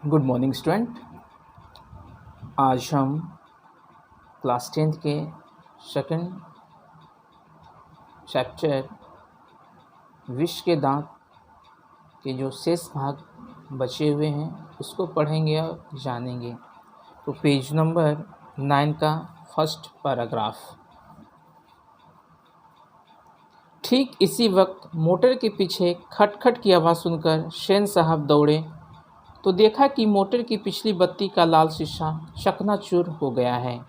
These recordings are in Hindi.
Good morning student. आज हम क्लास 10th के सेकंड चैप्टर विष के दांत के जो शेष भाग बचे हुए हैं उसको पढ़ेंगे और जानेंगे। तो पेज नंबर 9 का फर्स्ट पैराग्राफ। ठीक इसी वक्त मोटर के पीछे खटखट की आवाज़ सुनकर सेन साहब दौड़े तो देखा कि मोटर की पिछली बत्ती का लाल शीशा चकनाचूर हो गया है।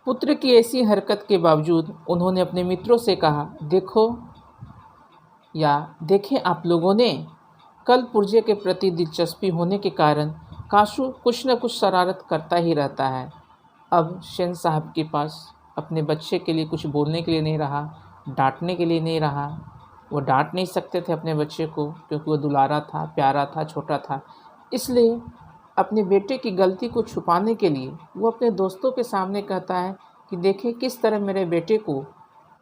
पुत्र की ऐसी हरकत के बावजूद उन्होंने अपने मित्रों से कहा, देखो या देखें आप लोगों ने, कल पुर्जे के प्रति दिलचस्पी होने के कारण काशू कुछ न कुछ शरारत करता ही रहता है। अब सेन साहब के पास अपने बच्चे के लिए कुछ बोलने के लिए नहीं रहा, डांटने के लिए नहीं रहा। वो डांट नहीं सकते थे अपने बच्चे को क्योंकि वो दुलारा था, प्यारा था, छोटा था। इसलिए अपने बेटे की गलती को छुपाने के लिए वो अपने दोस्तों के सामने कहता है कि देखें किस तरह मेरे बेटे को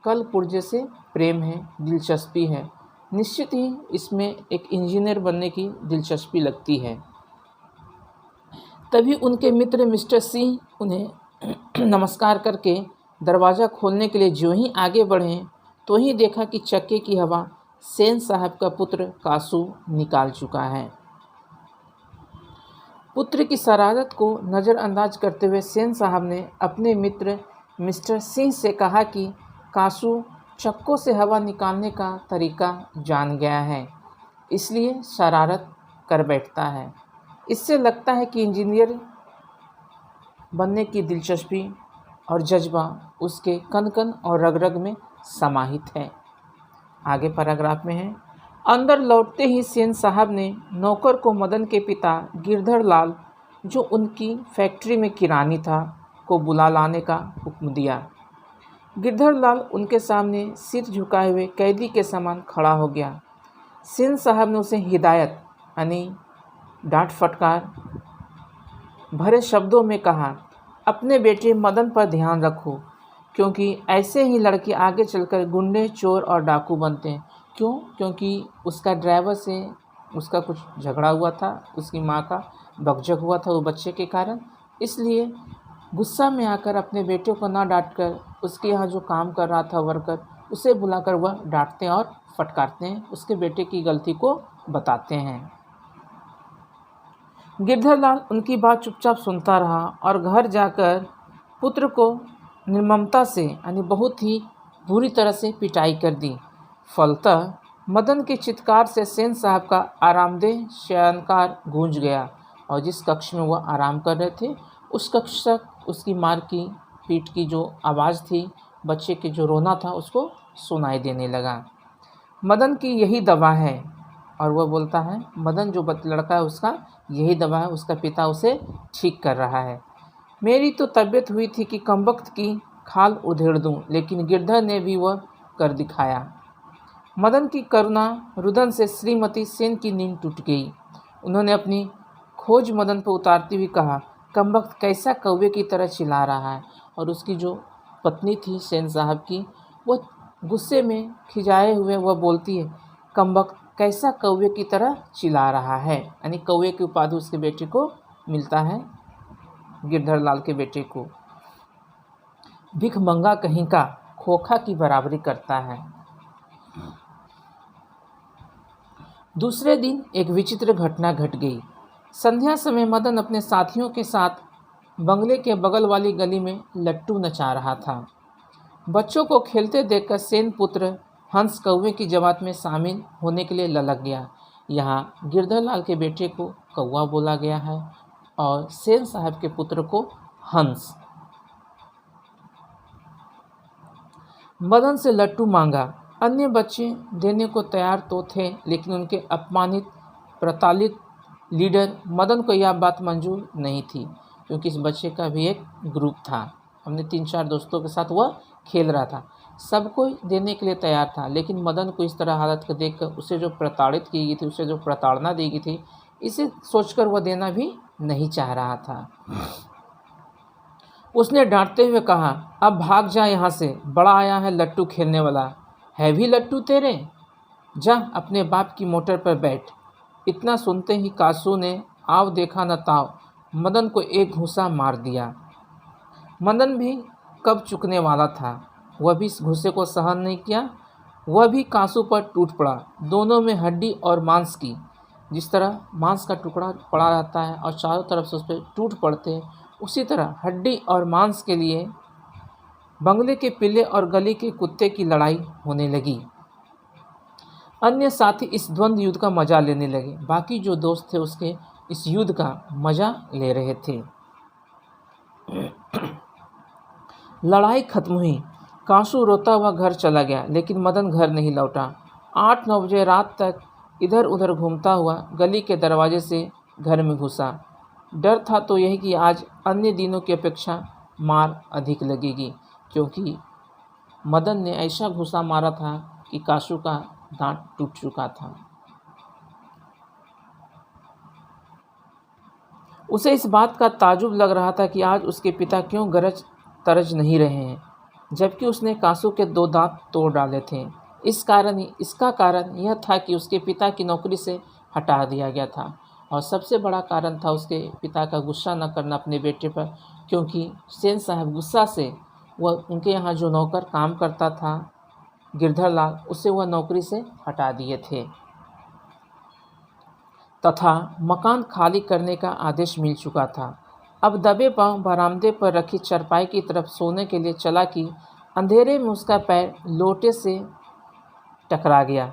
कल पुर्जे से प्रेम है, दिलचस्पी है। निश्चित ही इसमें एक इंजीनियर बनने की दिलचस्पी लगती है। तभी उनके मित्र मिस्टर सिंह उन्हें नमस्कार करके दरवाज़ा खोलने के लिए जो ही आगे बढ़े तो ही देखा कि चक्के की हवा सेन साहब का पुत्र कासू निकाल चुका है। पुत्र की शरारत को नज़रअंदाज करते हुए सेन साहब ने अपने मित्र मिस्टर सिंह से कहा कि कासू चक्कों से हवा निकालने का तरीका जान गया है, इसलिए शरारत कर बैठता है। इससे लगता है कि इंजीनियर बनने की दिलचस्पी और जज्बा उसके कन-कन और रग-रग में समाहित है। आगे पैराग्राफ में है, अंदर लौटते ही सेन साहब ने नौकर को मदन के पिता गिरधर लाल, जो उनकी फैक्ट्री में किरानी था, को बुला लाने का हुक्म दिया। गिरधर लाल उनके सामने सिर झुकाए हुए कैदी के समान खड़ा हो गया। सेन साहब ने उसे हिदायत यानी डांट फटकार भरे शब्दों में कहा, अपने बेटे मदन पर ध्यान रखो, क्योंकि ऐसे ही लड़के आगे चलकर गुंडे, चोर और डाकू बनते हैं। क्यों? क्योंकि उसका ड्राइवर से उसका कुछ झगड़ा हुआ था, उसकी माँ का बकझक हुआ था वो बच्चे के कारण। इसलिए गुस्सा में आकर अपने बेटे को ना डांटकर उसके यहाँ जो काम कर रहा था वर्कर, उसे बुलाकर वह डांटते हैं और फटकारते हैं, उसके बेटे की गलती को बताते हैं। गिरधर लाल उनकी बात चुपचाप सुनता रहा और घर जाकर पुत्र को निर्ममता से यानी बहुत ही बुरी तरह से पिटाई कर दी। फलतः मदन के चित्कार से सेन साहब का आरामदेह शयनकार गूंज गया और जिस कक्ष में वह आराम कर रहे थे उस कक्ष तक उसकी मार की पीठ की जो आवाज़ थी, बच्चे के जो रोना था, उसको सुनाई देने लगा। मदन की यही दवा है, और वह बोलता है मदन जो लड़का है उसका यही दवा है, उसका पिता उसे ठीक कर रहा है। मेरी तो तबीयत हुई थी कि कमबख्त की खाल उधेड़ दूं, लेकिन गिरधर ने भी वह कर दिखाया। मदन की करुणा रुदन से श्रीमती सेन की नींद टूट गई। उन्होंने अपनी खोज मदन पर उतारती हुई कहा, कमबख्त कैसा कौवे की तरह चिल्ला रहा है। और उसकी जो पत्नी थी सेन साहब की, वह गुस्से में खिजाए हुए वह बोलती है, कमबख्त कैसा कौवे की तरह चिल्ला रहा है, यानी कौवे की उपाधि उसके बेटे को मिलता है, गिरधर लाल के बेटे को। भिखमंगा कहीं का खोखा की बराबरी करता है। दूसरे दिन एक विचित्र घटना घट गई। संध्या समय मदन अपने साथियों के साथ बंगले के बगल वाली गली में लट्टू नचा रहा था। बच्चों को खेलते देखकर सेन पुत्र हंस कौवे की जमात में शामिल होने के लिए ललक गया। यहाँ गिरधर लाल के बेटे को कौवा बोला गया है और सेन साहब के पुत्र को हंस। मदन से लट्टू मांगा। अन्य बच्चे देने को तैयार तो थे, लेकिन उनके अपमानित प्रताड़ित लीडर मदन को यह बात मंजूर नहीं थी, क्योंकि इस बच्चे का भी एक ग्रुप था। हमने 3-4 दोस्तों के साथ वह खेल रहा था, सब कोई देने के लिए तैयार था, लेकिन मदन को इस तरह हालत को देखकर उसे जो प्रताड़ित की गई थी, उसे जो प्रताड़ना दी गई थी, इसे सोचकर वह देना भी नहीं चाह रहा था। उसने डांटते हुए कहा, अब भाग जा यहाँ से, बड़ा आया है लट्टू खेलने वाला, है भी लट्टू तेरे, जा अपने बाप की मोटर पर बैठ। इतना सुनते ही कासू ने आव देखा न ताव मदन को एक घूंसा मार दिया। मदन भी कब चुकने वाला था, वह भी इस घूंसे को सहन नहीं किया। वह भी कांसू पर टूट पड़ा। दोनों में हड्डी और मांस की, जिस तरह मांस का टुकड़ा पड़ा रहता है और चारों तरफ से उस पर टूट पड़ते हैं, उसी तरह हड्डी और मांस के लिए बंगले के पिल्ले और गली के कुत्ते की लड़ाई होने लगी। अन्य साथी इस द्वंद्व युद्ध का मजा लेने लगे। बाकी जो दोस्त थे उसके इस युद्ध का मजा ले रहे थे। लड़ाई खत्म हुई। कांसू रोता हुआ घर चला गया, लेकिन मदन घर नहीं लौटा। 8-9 बजे रात तक इधर उधर घूमता हुआ गली के दरवाजे से घर में घुसा। डर था तो यही कि आज अन्य दिनों की अपेक्षा मार अधिक लगेगी, क्योंकि मदन ने ऐसा घुसा मारा था कि कांसू का दांत टूट चुका था। उसे इस बात का ताज्जुब लग रहा था कि आज उसके पिता क्यों गरज तरज नहीं रहे हैं, जबकि उसने कांसू के 2 दांत तोड़ डाले थे। इसका कारण यह था कि उसके पिता की नौकरी से हटा दिया गया था, और सबसे बड़ा कारण था उसके पिता का गुस्सा न करना अपने बेटे पर, क्योंकि सेन साहब गुस्सा से वह उनके यहाँ जो नौकर काम करता था गिरधर लाल, उसे वह नौकरी से हटा दिए थे तथा मकान खाली करने का आदेश मिल चुका था। अब दबे पांव बरामदे पर रखी चरपाई की तरफ सोने के लिए चला कि अंधेरे में उसका पैर लोटे से टकरा गया।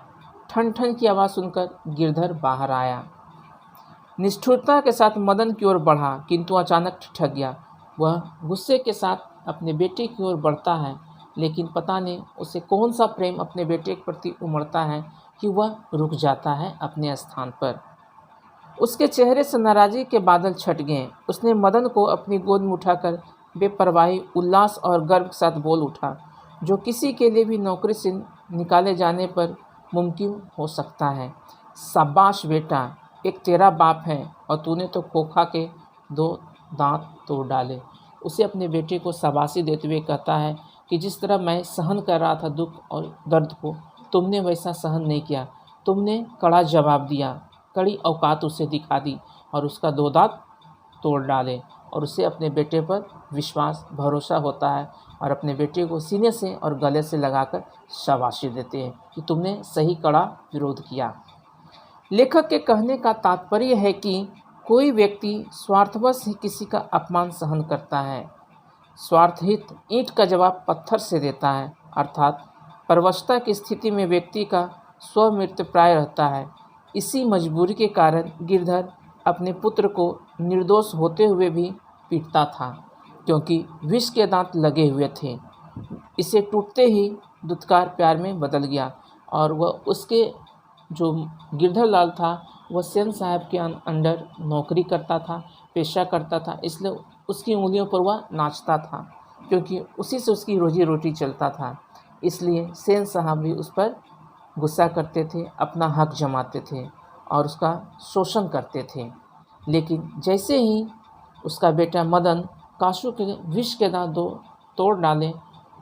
ठन ठन की आवाज़ सुनकर गिरधर बाहर आया। निष्ठुरता के साथ मदन की ओर बढ़ा, किंतु अचानक ठिठक गया। वह गुस्से के साथ अपने बेटे की ओर बढ़ता है, लेकिन पता नहीं उसे कौन सा प्रेम अपने बेटे के प्रति उमड़ता है कि वह रुक जाता है अपने स्थान पर। उसके चेहरे से नाराज़गी के बादल छट गए। उसने मदन को अपनी गोद में उठाकर बेपरवाही, उल्लास और गर्व के साथ बोल उठा, जो किसी के लिए भी नौकरी से निकाले जाने पर मुमकिन हो सकता है। शाबाश बेटा, एक तेरा बाप है और तूने तो खोखा के 2 दांत तोड़ डाले। उसे अपने बेटे को शाबाशी देते हुए कहता है कि जिस तरह मैं सहन कर रहा था दुख और दर्द को, तुमने वैसा सहन नहीं किया। तुमने कड़ा जवाब दिया, कड़ी औकात उसे दिखा दी और उसका 2 दांत तोड़ डाले। और उसे अपने बेटे पर विश्वास भरोसा होता है और अपने बेटे को सीने से और गले से लगाकर शाबाशी देते हैं कि तुमने सही कड़ा विरोध किया। लेखक के कहने का तात्पर्य है कि कोई व्यक्ति स्वार्थवश ही किसी का अपमान सहन करता है। स्वार्थहित ईंट का जवाब पत्थर से देता है, अर्थात परवशता की स्थिति में व्यक्ति का स्वमृत्यु प्राय रहता है। इसी मजबूरी के कारण गिरधर अपने पुत्र को निर्दोष होते हुए भी पीटता था, क्योंकि विष के दांत लगे हुए थे। इसे टूटते ही दुत्कार प्यार में बदल गया और वह उसके जो गिरधर लाल था वह सेन साहब के अंडर नौकरी करता था, पेशा करता था, इसलिए उसकी उंगलियों पर वह नाचता था, क्योंकि उसी से उसकी रोजी रोटी चलता था। इसलिए सेन साहब भी उस पर गुस्सा करते थे, अपना हक जमाते थे और उसका शोषण करते थे। लेकिन जैसे ही उसका बेटा मदन कांसू के विष के दांत 2 तोड़ डाले,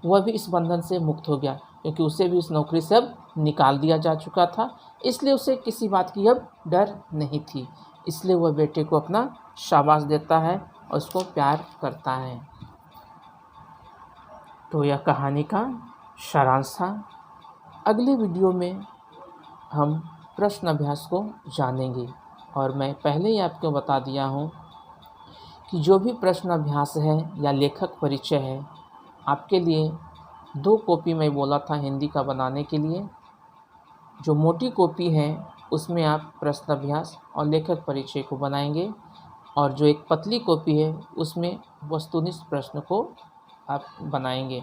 वह भी इस बंधन से मुक्त हो गया, क्योंकि उसे भी उस नौकरी से अब निकाल दिया जा चुका था। इसलिए उसे किसी बात की अब डर नहीं थी। इसलिए वह बेटे को अपना शाबाश देता है और उसको प्यार करता है। तो यह कहानी का सारांश था। अगले वीडियो में हम प्रश्न अभ्यास को जानेंगे, और मैं पहले ही आपको बता दिया हूँ कि जो भी प्रश्न अभ्यास है या लेखक परिचय है, आपके लिए 2 कॉपी मैं बोला था हिंदी का बनाने के लिए। जो मोटी कॉपी है उसमें आप प्रश्न अभ्यास और लेखक परिचय को बनाएंगे, और जो एक पतली कॉपी है उसमें वस्तुनिष्ठ प्रश्न को आप बनाएंगे।